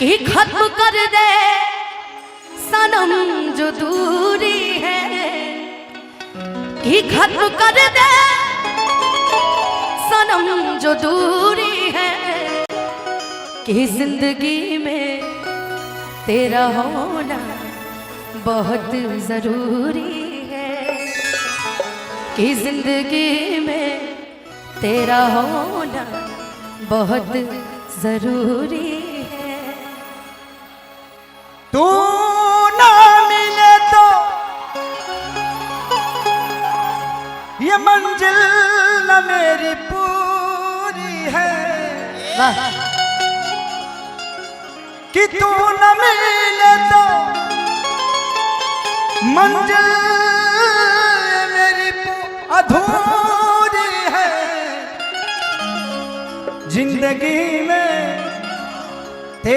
कि खत्म कर दे सनम जो दूरी है, कि खत्म कर दे सनम जो दूरी है, कि जिंदगी में तेरा होना बहुत जरूरी है, कि जिंदगी में तेरा होना बहुत जरूरी है। तू ना मिले तो ये मंजिल न मेरी पूरी है, वाह। कि तू न मिले तो मंजिल मेरी अधूरी है, जिंदगी में